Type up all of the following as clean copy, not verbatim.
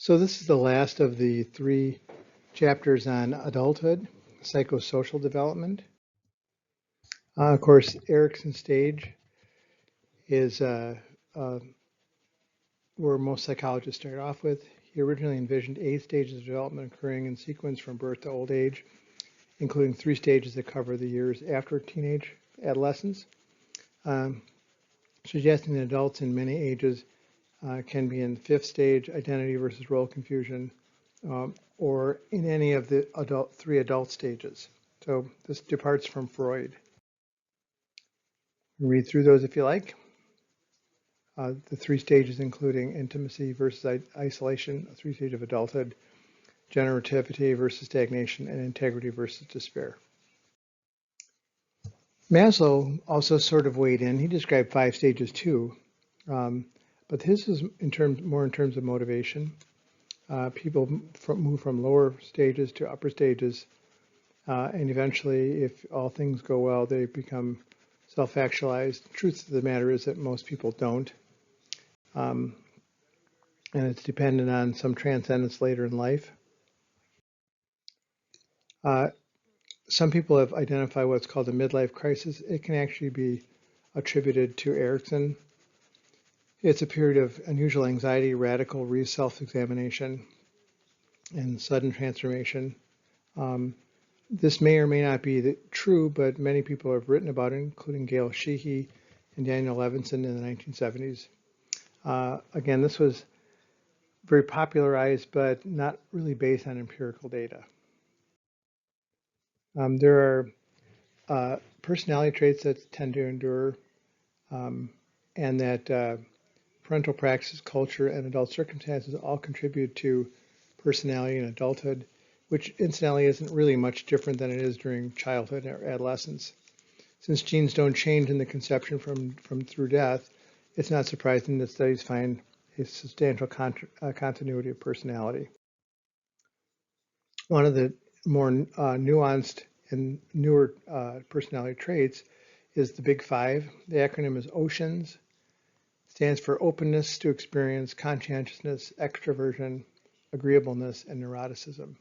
So this is the last of the 3 chapters on adulthood, psychosocial development. Of course, Erikson's stage is where most psychologists start off with. He originally envisioned 8 stages of development occurring in sequence from birth to old age, including 3 stages that cover the years after teenage adolescence, suggesting that adults in many ages can be in the 5th stage, identity versus role confusion, or in any of the 3 adult stages. So this departs from Freud. Read through those if you like. The 3 stages including intimacy versus isolation, a 3 stage of adulthood, generativity versus stagnation, and integrity versus despair. Maslow also sort of weighed in. He described 5 stages too, but his is more in terms of motivation. People move from lower stages to upper stages, and eventually, if all things go well, they become self-actualized. The truth of the matter is that most people don't, and it's dependent on some transcendence later in life. Some people have identified what's called a midlife crisis. It can actually be attributed to Erikson. It's a period of unusual anxiety, radical self-examination, and sudden transformation. This may or may not be true, but many people have written about it, including Gail Sheehy and Daniel Levinson in the 1970s. Again, this was very popularized, but not really based on empirical data. There are personality traits that tend to endure, and that parental practices, culture, and adult circumstances all contribute to personality in adulthood, which incidentally isn't really much different than it is during childhood or adolescence. Since genes don't change in the conception from through death, it's not surprising that studies find a substantial continuity of personality. One of the more nuanced and newer personality traits is the Big 5. The acronym is OCEANS. Stands for openness to experience, conscientiousness, extroversion, agreeableness, and neuroticism.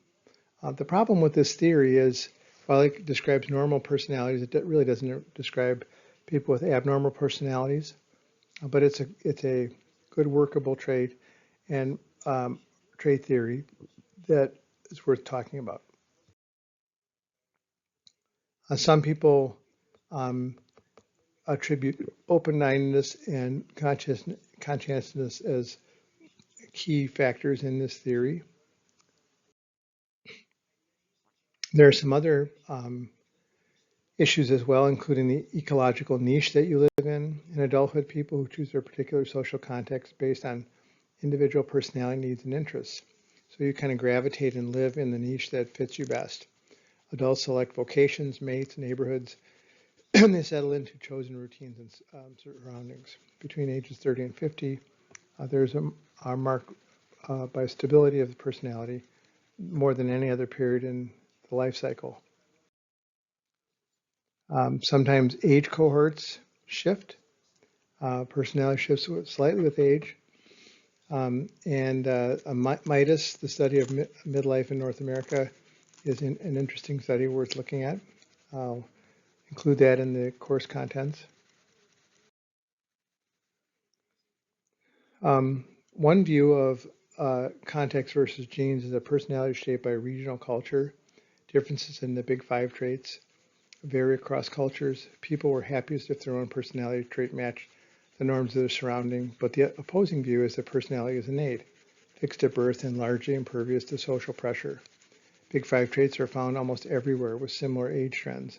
The problem with this theory is, while it describes normal personalities, it really doesn't describe people with abnormal personalities. But it's a good workable trait and trait theory that is worth talking about. Some people attribute open-mindedness and conscientiousness as key factors in this theory. There are some other issues as well, including the ecological niche that you live in adulthood, people who choose their particular social context based on individual personality needs and interests. So you kind of gravitate and live in the niche that fits you best. Adults select vocations, mates, neighborhoods, and they settle into chosen routines and surroundings. Between ages 30 and 50, there's a mark by stability of the personality more than any other period in the life cycle. Sometimes age cohorts shift. Personality shifts slightly with age. And MIDAS, the study of midlife in North America, is an interesting study worth looking at. I'll include that in the course contents. One view of context versus genes is a personality shaped by regional culture. Differences in the Big 5 traits vary across cultures. People were happiest if their own personality trait matched the norms of their surrounding, but the opposing view is that personality is innate, fixed at birth, and largely impervious to social pressure. Big 5 traits are found almost everywhere with similar age trends.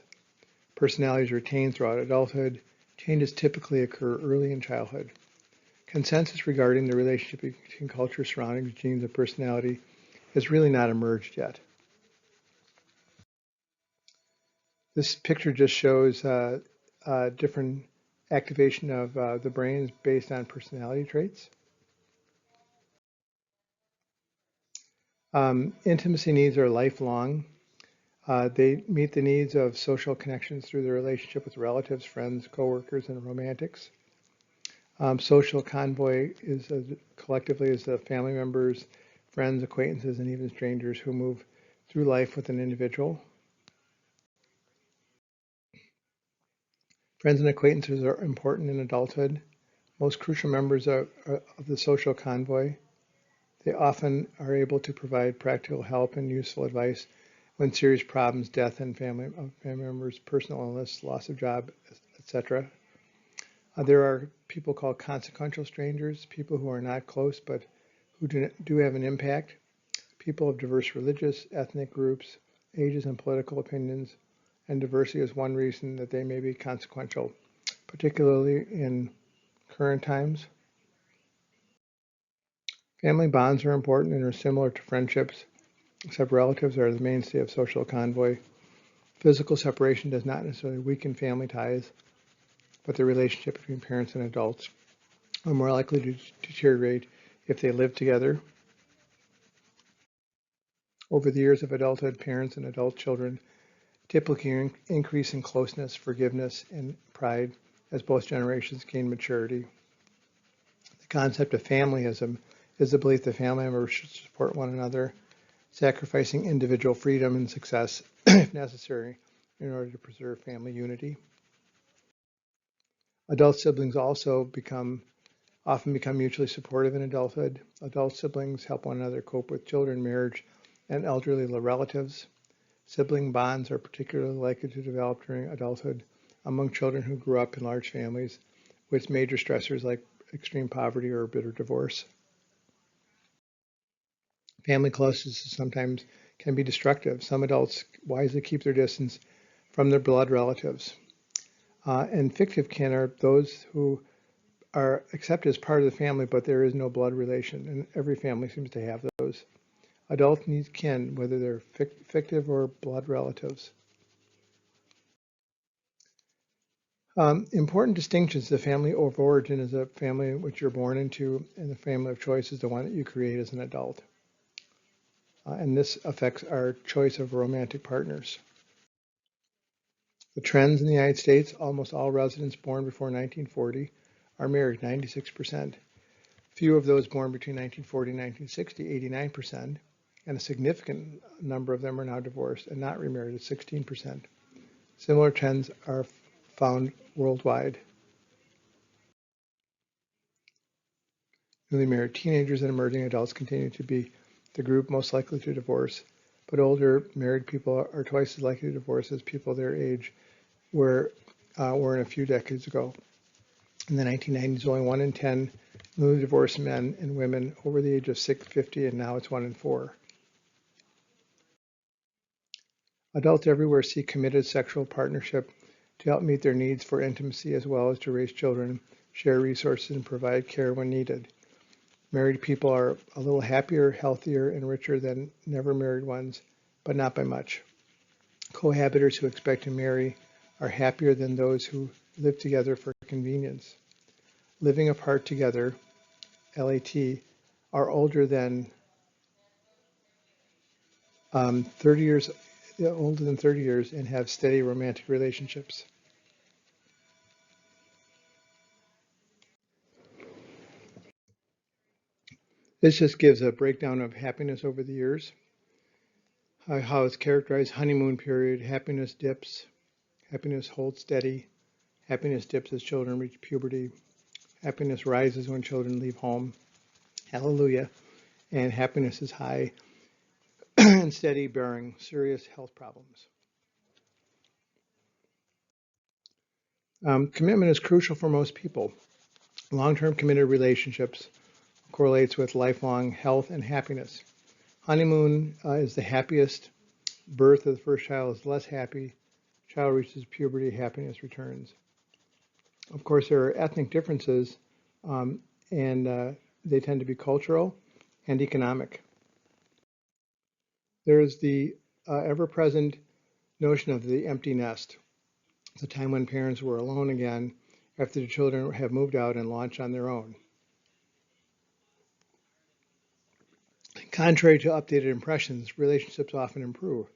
Personality is retained throughout adulthood. Changes typically occur early in childhood. Consensus regarding the relationship between culture, surroundings, genes, and personality has really not emerged yet. This picture just shows different activation of the brain based on personality traits. Intimacy needs are lifelong. They meet the needs of social connections through their relationship with relatives, friends, coworkers, and romantics. Social convoy is collectively is the family members, friends, acquaintances, and even strangers who move through life with an individual. Friends and acquaintances are important in adulthood, most crucial members of the social convoy. They often are able to provide practical help and useful advice when serious problems, death in family members, personal illness, loss of job, etc. There are people called consequential strangers, people who are not close but who do have an impact, people of diverse religious, ethnic groups, ages, and political opinions, and diversity is one reason that they may be consequential, particularly in current times. Family bonds are important and are similar to friendships, except relatives are the mainstay of social convoy. Physical separation does not necessarily weaken family ties, but the relationship between parents and adults are more likely to deteriorate if they live together. Over the years of adulthood, parents and adult children typically increase in closeness, forgiveness, and pride as both generations gain maturity. The concept of familyism is the belief that family members should support one another, sacrificing individual freedom and success if necessary in order to preserve family unity. Adult siblings also often become mutually supportive in adulthood. Adult siblings help one another cope with children, marriage, and elderly relatives. Sibling bonds are particularly likely to develop during adulthood among children who grew up in large families with major stressors like extreme poverty or bitter divorce. Family closeness sometimes can be destructive. Some adults wisely keep their distance from their blood relatives. And fictive kin are those who are accepted as part of the family, but there is no blood relation, and every family seems to have those. Adults need kin, whether they're fictive or blood relatives. Important distinctions. The family of origin is a family which you're born into, and the family of choice is the one that you create as an adult. And this affects our choice of romantic partners. The trends in the United States: almost all residents born before 1940 are married, 96%. Few of those born between 1940 and 1960, 89%. And a significant number of them are now divorced and not remarried at 16%. Similar trends are found worldwide. Newly married teenagers and emerging adults continue to be the group most likely to divorce, but older married people are twice as likely to divorce as people their age were in a few decades ago. In the 1990s, only 1 in 10 newly divorced men and women over the age of 50, and now it's 1 in 4. Adults everywhere seek committed sexual partnership to help meet their needs for intimacy as well as to raise children, share resources, and provide care when needed. Married people are a little happier, healthier, and richer than never married ones, but not by much. Cohabitors who expect to marry are happier than those who live together for convenience. Living apart together, LAT, are older than 30 years and have steady romantic relationships. This just gives a breakdown of happiness over the years, how it's characterized: honeymoon period, happiness dips, happiness holds steady, happiness dips as children reach puberty, happiness rises when children leave home, hallelujah, and happiness is high and steady bearing serious health problems. Commitment is crucial for most people. Long-term committed relationships correlates with lifelong health and happiness. Honeymoon is the happiest. Birth of the first child is less happy. Child reaches puberty, happiness returns. Of course, there are ethnic differences, and they tend to be cultural and economic. There is the ever-present notion of the empty nest, the time when parents were alone again after the children have moved out and launched on their own. Contrary to updated impressions, relationships often improve.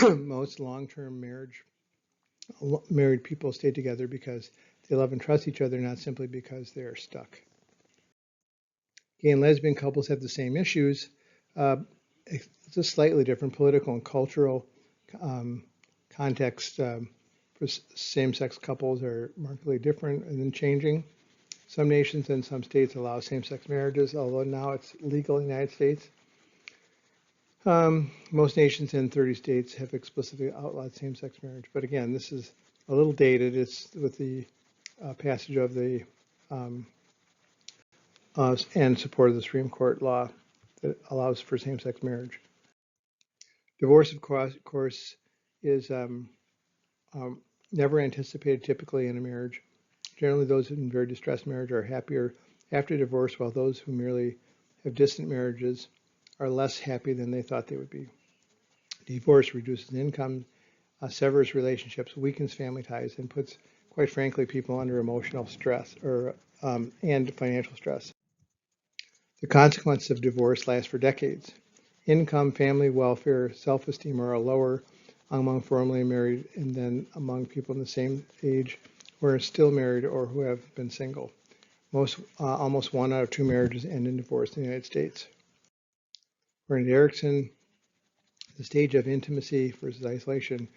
Most long-term married people stay together because they love and trust each other, not simply because they are stuck. Gay and lesbian couples have the same issues. It's a slightly different political and cultural um, context for same-sex couples are markedly different and then changing. Some nations and some states allow same-sex marriages, although now it's legal in the United States. Most nations in 30 states have explicitly outlawed same-sex marriage. But again, this is a little dated. It's with the passage of the and support of the Supreme Court law that allows for same-sex marriage. Divorce, of course, is never anticipated typically in a marriage. Generally, those in very distressed marriage are happier after divorce, while those who merely have distant marriages are less happy than they thought they would be. Divorce reduces income, severs relationships, weakens family ties, and puts, quite frankly, people under emotional stress and financial stress. The consequences of divorce last for decades. Income, family welfare, self-esteem are lower among formerly married and then among people in the same age who are still married or who have been single. Almost 1 out of 2 marriages end in divorce in the United States. According to Erickson, the stage of intimacy versus isolation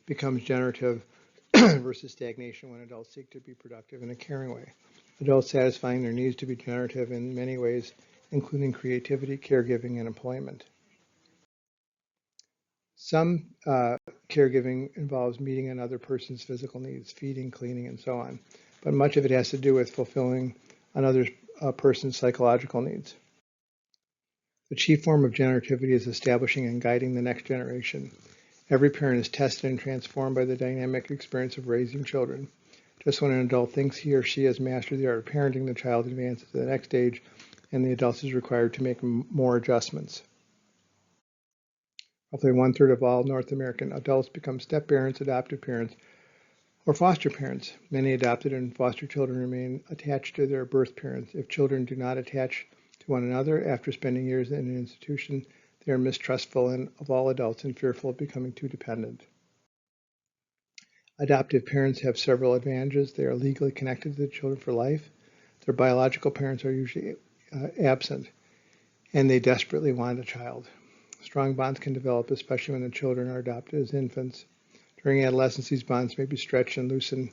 becomes generative versus stagnation when adults seek to be productive in a caring way. Adults satisfying their needs to be generative in many ways, including creativity, caregiving, and employment. Some caregiving involves meeting another person's physical needs, feeding, cleaning, and so on. But much of it has to do with fulfilling another person's psychological needs. The chief form of generativity is establishing and guiding the next generation. Every parent is tested and transformed by the dynamic experience of raising children. Just when an adult thinks he or she has mastered the art of parenting, the child advances to the next stage, and the adult is required to make more adjustments. Roughly 1/3 of all North American adults become step-parents, adoptive parents, or foster parents. Many adopted and foster children remain attached to their birth parents. If children do not attach to one another after spending years in an institution, they are mistrustful of all adults and fearful of becoming too dependent. Adoptive parents have several advantages. They are legally connected to the children for life. Their biological parents are usually absent, and they desperately want a child. Strong bonds can develop, especially when the children are adopted as infants. During adolescence, these bonds may be stretched and loosened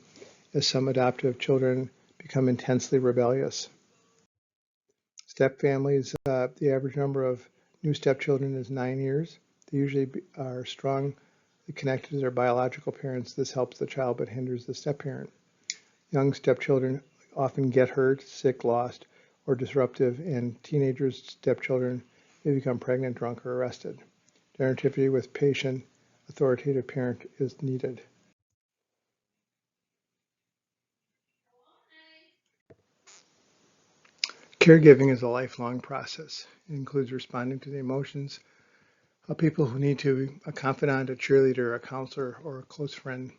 as some adoptive children become intensely rebellious. Step families, the average number of new stepchildren is 9 years. They usually are strongly connected to their biological parents. This helps the child but hinders the step-parent. Young stepchildren often get hurt, sick, lost, or disruptive, and teenagers, stepchildren, may become pregnant, drunk, or arrested. Generativity with patient, authoritative parent is needed. Caregiving is a lifelong process. It includes responding to the emotions of people who need a confidant, a cheerleader, a counselor, or a close friend.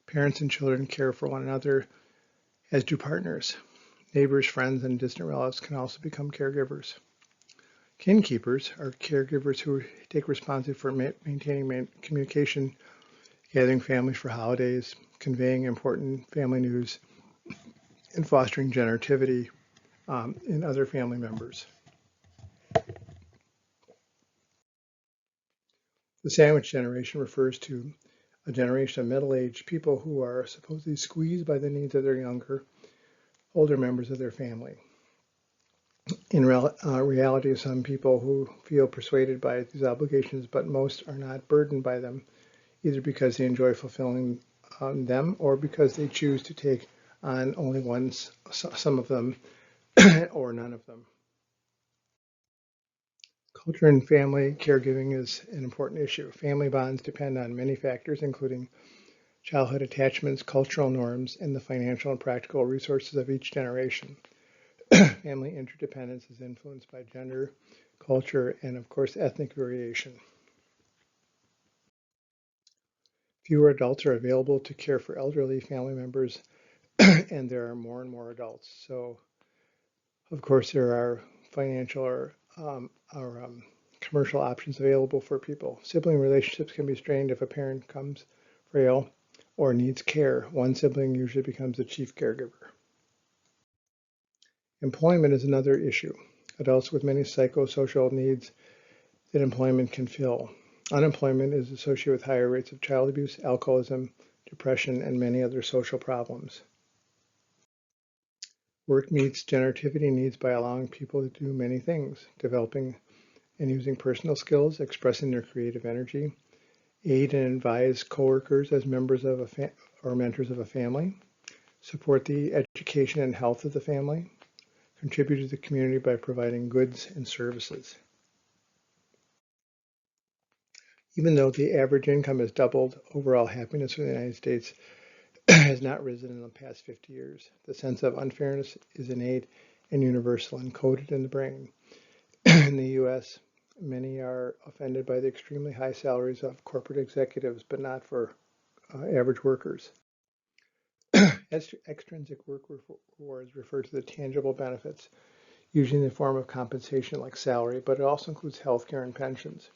Parents and children care for one another, as do partners. Neighbors, friends, and distant relatives can also become caregivers. Kinkeepers are caregivers who take responsibility for maintaining communication, gathering families for holidays, conveying important family news, and fostering generativity in other family members. The sandwich generation refers to a generation of middle-aged people who are supposedly squeezed by the needs of their older members of their family. In reality, some people who feel persuaded by these obligations, but most are not burdened by them, either because they enjoy fulfilling them or because they choose to take on only some of them, or none of them. Culture and family caregiving is an important issue. Family bonds depend on many factors, including childhood attachments, cultural norms, and the financial and practical resources of each generation. Family interdependence is influenced by gender, culture, and of course, ethnic variation. Fewer adults are available to care for elderly family members, and there are more and more adults. So, of course, there are financial or commercial options available for people. Sibling relationships can be strained if a parent becomes frail or needs care. One sibling usually becomes the chief caregiver. Employment is another issue. adults with many psychosocial needs that employment can fill. Unemployment is associated with higher rates of child abuse, alcoholism, depression, and many other social problems. Work meets generativity needs by allowing people to do many things, developing and using personal skills, expressing their creative energy, aid and advise coworkers as members of or mentors of a family, support the education and health of the family, contribute to the community by providing goods and services. Even though the average income has doubled, overall happiness in the United States has not risen in the past 50 years. The sense of unfairness is innate and universal and coded in the brain. In the U.S., many are offended by the extremely high salaries of corporate executives, but not for average workers. Extrinsic work rewards refer to the tangible benefits, usually in the form of compensation like salary, but it also includes health care and pensions.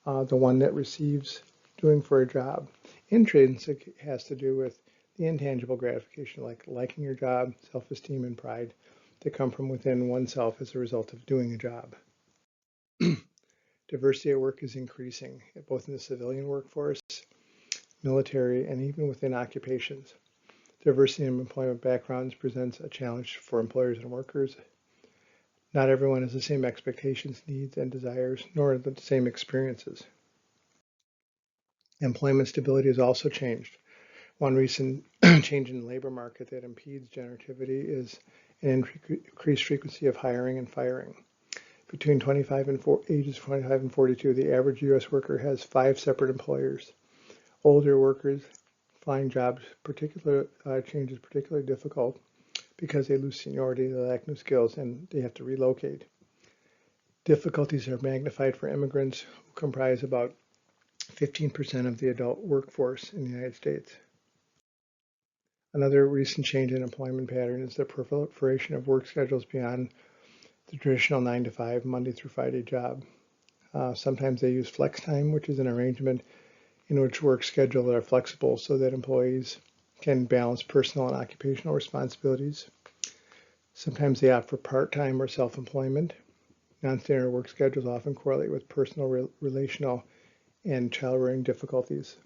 The one that receives doing for a job. Intrinsic has to do with the intangible gratification, like liking your job, self-esteem, and pride that come from within oneself as a result of doing a job. Diversity at work is increasing, both in the civilian workforce, military, and even within occupations. Diversity in employment backgrounds presents a challenge for employers and workers. Not everyone has the same expectations, needs, and desires, nor the same experiences. Employment stability has also changed. One recent change in the labor market that impedes generativity is an increased frequency of hiring and firing. Between ages 25 and 42, the average U.S. worker has 5 separate employers. Older workers find change is particularly difficult because they lose seniority, they lack new skills, and they have to relocate. Difficulties are magnified for immigrants who comprise about 15% of the adult workforce in the United States. Another recent change in employment pattern is the proliferation of work schedules beyond the traditional 9 to 5, Monday through Friday job. Sometimes they use flex time, which is an arrangement in which work schedules are flexible so that employees can balance personal and occupational responsibilities. Sometimes they opt for part-time or self-employment. Non-standard work schedules often correlate with personal, relational, and child-rearing difficulties.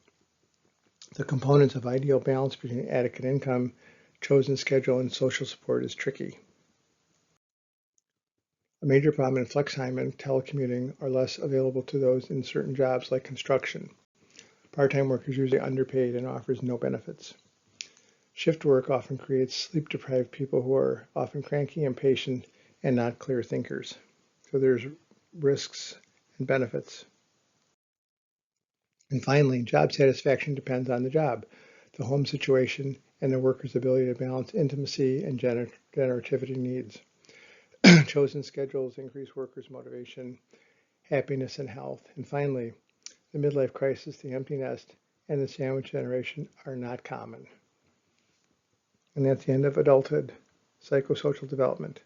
The components of ideal balance between adequate income, chosen schedule, and social support is tricky. A major problem in flex time and telecommuting are less available to those in certain jobs like construction. Part-time work is usually underpaid and offers no benefits. Shift work often creates sleep-deprived people who are often cranky, impatient, and not clear thinkers. So there's risks and benefits. And finally, job satisfaction depends on the job, the home situation, and the worker's ability to balance intimacy and generativity needs. Chosen schedules increase workers' motivation, happiness, and health. And finally, the midlife crisis, the empty nest, and the sandwich generation are not common. And that's the end of adulthood, psychosocial development.